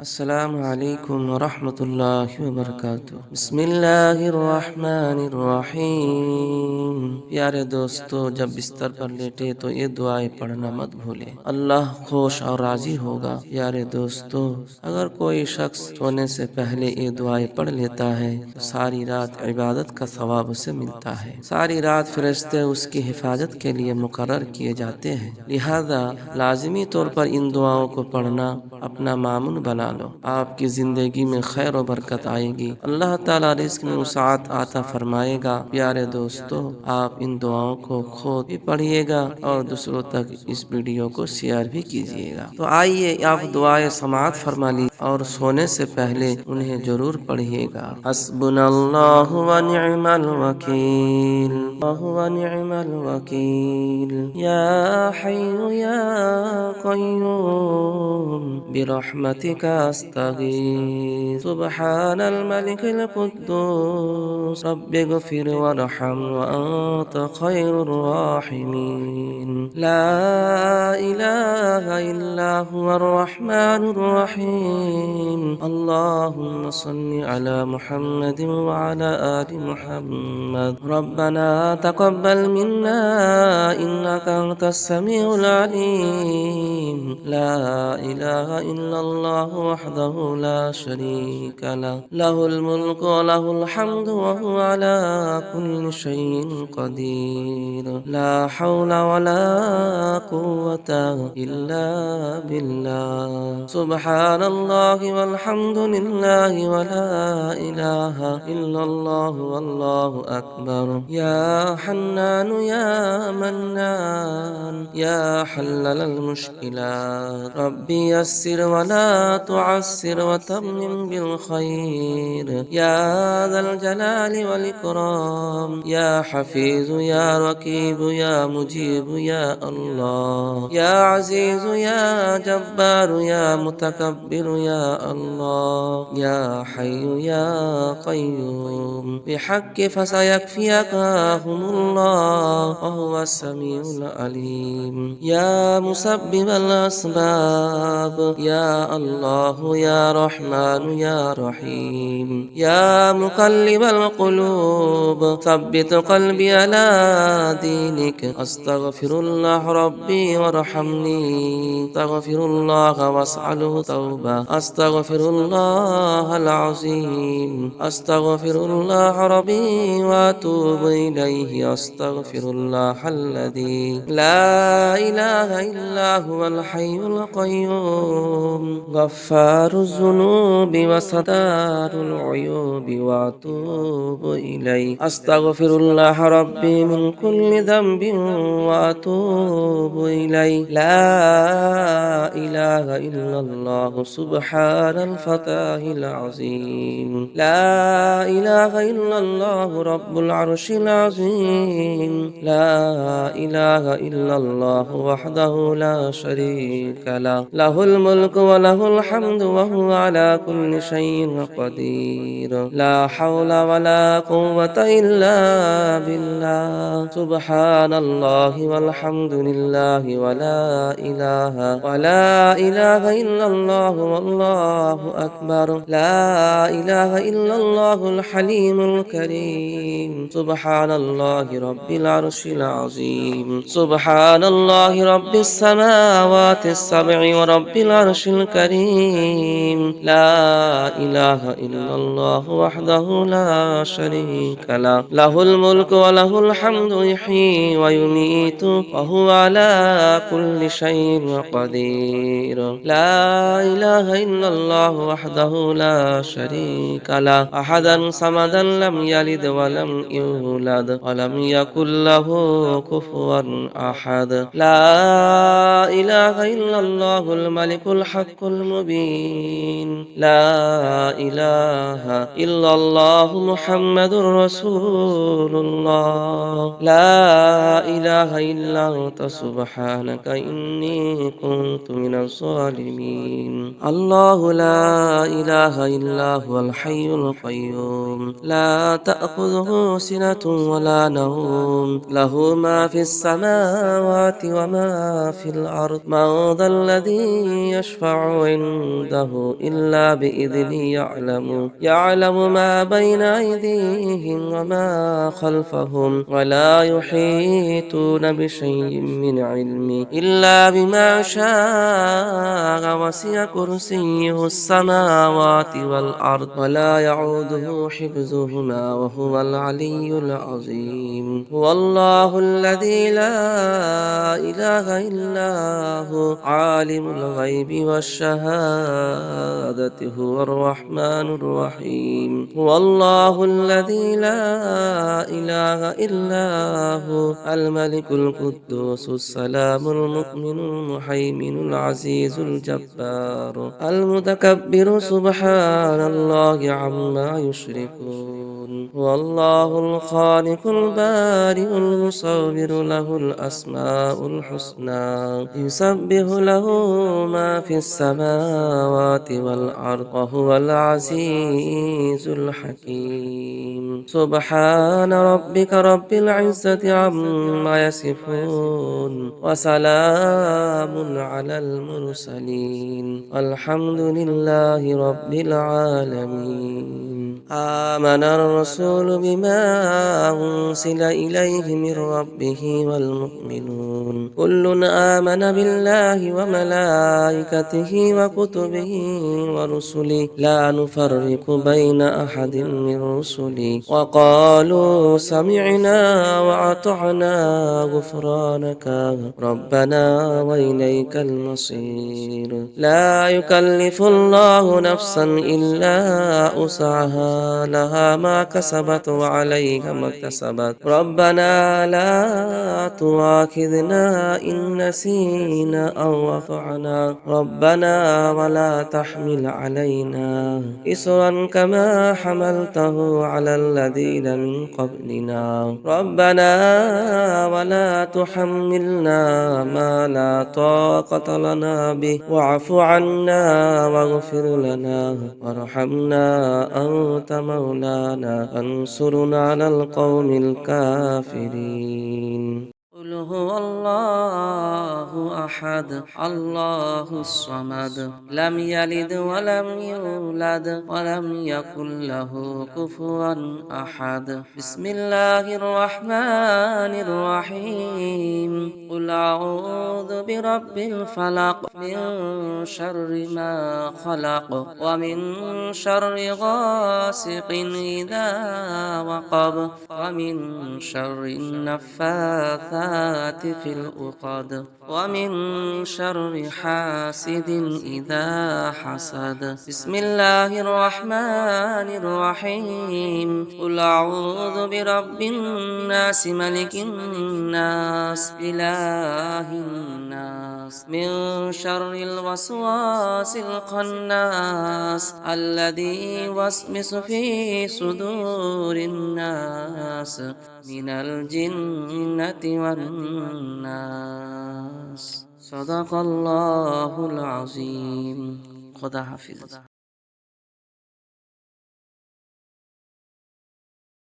अस्सलामु अलैकुम वरहमतुल्लाहि वबरकातुह। बिस्मिल्लाहिर्रहमानिर्रहीम। प्यारे दोस्तों, जब बिस्तर पर लेटे तो ये दुआएं पढ़ना मत भूले, अल्लाह खुश और राजी होगा। प्यारे दोस्तों, अगर कोई शख्स सोने से पहले ये दुआएं पढ़ लेता है तो सारी रात इबादत का सवाब उसे मिलता है। सारी रात फरिश्ते उसकी हिफाजत के लिए मुकर्रर किए जाते हैं। लिहाजा लाजिमी तौर पर इन दुआओं को पढ़ना अपना मामूल बना लो। आपकी जिंदगी में खैर और बरकत आएगी। अल्लाह ताला रिज़्क में वसाअत आता फरमाएगा। प्यारे दोस्तों, आप इन दुआओं को खुद भी पढ़िएगा और दूसरों तक इस वीडियो को शेयर भी कीजिएगा। तो आइए आप दुआएं समाअत फरमा ली और सोने से पहले उन्हें जरूर पढ़िएगा। हस्बुनल्लाहु व निअमल वकील, व निअमल वकील, या हय्यु या क़य्यूम बिरहमतिका अस्तगीथ, सुब्हानल मलिकिल कुद्दूस, रब्बिग़फिर वरहम व अंत खैरुर राहिमीन, ला इलाहा इल्ला हुवर रहमानुर रहीम, अल्लाहुम्मा सल्लि अला मुहम्मदिन व अला आलि मुहम्मद, रब्बना तक़ब्बल मिन्ना इन्नका अंतस समीउल अलीम, ला इलाहा इल्लल्लाह वहदहु ला शरीका लह, लहुल मुल्कु व लहुल हम्दु व हुवा अला कुल्लि शैइन क़दीर, ला हौला व ला कुव्वता इल्ला बिल्लाह, सुब्हानल्लाहि वल्हम्दुलिल्लाहि व ला इलाहा इल्लल्लाह वल्लाहु अकबर, या हन्नानु या मन्नान, या हल्लल मुश्किलात, रब्बी यस्सिर व ला तुअस्सिर व तम्मिम बिल खैर, या ज़ल जलाली वल इकराम, या हफीज़ु या रकीबु या मुजीबु या अल्लाह, या अज़ीज़ु या जब्बारु या मुतकब्बिरु या अल्लाह, या हय्यु या क़य्यूम बिहक़्क़ि फसयक्फ़ियकाहुमुल्लाह व हुवस समीउल अलीम, या मुसब्बिबल अस्बाब, या अल्लाह या रहमान या रहीम, या मुक़ल्लिबल क़ुलूब, सब्बित क़ल्बी अला दीनिक, अस्तग़फिरुल्लाह रब्बी वरहमनी, अस्तग़फिरुल्लाह वअस्अलुहु तौबा, अस्तग़फिरुल्लाहल अज़ीम, अस्तग़फिरुल्लाह रब्बी व अतूबु इलैहि, अस्तग़फिरुल्लाहल्लज़ी ला इलाहा इल्ला हुवल हय्युल क़य्यूम, गफ़्फ़ारुज़ ज़ुनूबि व सत्तारुल उयूबि व अतूबु इलैहि, अस्तग़फिरुल्लाह रब्बी मिन कुल्लि ज़ंबिन व अतूबु इलैहि, ला इलाहा इल्लल्लाह सुब्हानल फ़ताहिल अज़ीम, ला इलाहा इल्लल्लाह रब्बुल अर्शिल अज़ीम, ला इलाहा इल्लल्लाह वहदहु ला शरीका लह, लहुल मुल्कु व लहुल हम्दु व हुवा अला कुल्लि शैइन क़दीर, ला हौला व ला कुव्वता इल्ला बिल्लाह, सुब्हानल्लाहि वल्हम्दुलिल्लाहि व ला इलाहा इल्लल्लाह वल्लाहु अकबर, ला इलाहा इल्लल्लाहुल हलीमुल करीम, सुब्हानल्लाहि रब्बिल अर्शिल अज़ीम, सुब्हानल्लाहि रब्बिस समावातिस सब'i व रब्बिल अर्शिल करीम, ला इलाहा इल्लल्लाह वहदहु ला शरीका लह, लहुल मुल्कु व लहुल हम्दु युहयी व युमीतु व हुवा अला कुल्लि शैइन क़दीर, ला इलाहा इल्लल्लाह वहदहु ला शरीका लह, अहदन समदन लम यलिद व लम यूलद व लम यकुल लहु कुफुवन अहद, ला इलाहा इल्लल्लाहुल मलिकुल हक़्क़ुल मुबीन, ला इलाहा इल्लल्लाहु मुहम्मदुर रसूलुल्लाह, ला इलाहा इल्ला अंता सुब्हानका इन्नी कुन्तु मिनज़ ज़ालिमीन, अल्लाहु ला इलाहा इल्ला हुवल हय्युल क़य्यूम, ला तअख़ुज़ुहु सिनतुन व ला नौम, लहु मा फ़िस समावाति व मा फ़िल अर्ज़, मन ज़ल्लज़ी यशफ़अु عنده إلا بإذنه يعلم ما بين أيديهم وما خلفهم ولا يحيطون بشيء من علمه إلا بما شاء وسع كرسيه السماوات والأرض ولا يعوده حفظهما وهو العلي العظيم هو الله الذي لا إله إلا هو عالم الغيب والشهادة هو الرحمن الرحيم هو الله الذي لا إله إلا هو الملك القدوس السلام المؤمن المهيمن العزيز الجبار المتكبر سبحان الله عما يشركون هو الله الخالق البارئ المصور له الأسماء الحسنى يسبح له ما في السماوات والأرض وهو العزيز الحكيم سبحان ربك رب العزة عما يصفون وسلام على المرسلين والحمد لله رب العالمين آمن الرسول بما أنزل إليه من ربه والمؤمنون كل آمن بالله وملائكته وكتبه ورسله لا نفرق بين أحد من رسله وقالوا سمعنا وأطعنا غفرانك ربنا وإليك المصير لا يكلف الله نفسا إلا وسعها لها ما كسبت وعليها ما اكتسبت ربنا لا تؤاخذنا إن نسينا أو أخطأنا ربنا ولا تحمل علينا إصرا كما حملته على الذين من قبلنا ربنا ولا تحملنا ما لا طاقة لنا به واعف عنا واغفر لنا وارحمنا أنت مولانا فانصرنا على القوم الكافرين قل هو الله أحد الله الصمد لم يلد ولم يولد ولم يكن له كفوا أحد بسم الله الرحمن الرحيم قل أعوذ برب الفلق من شر ما خلق ومن شر غاسق إذا وقب ومن شر النفاثات في العقد ومن شر حاسد إذا حسد بسم الله الرحمن الرحيم قل أعوذ برب الناس ملك الناس إله الناس من شر الوسواس الخناس الذي يوسوس في صدور الناس من الجنة والناس صدق الله العظيم خدا حافظ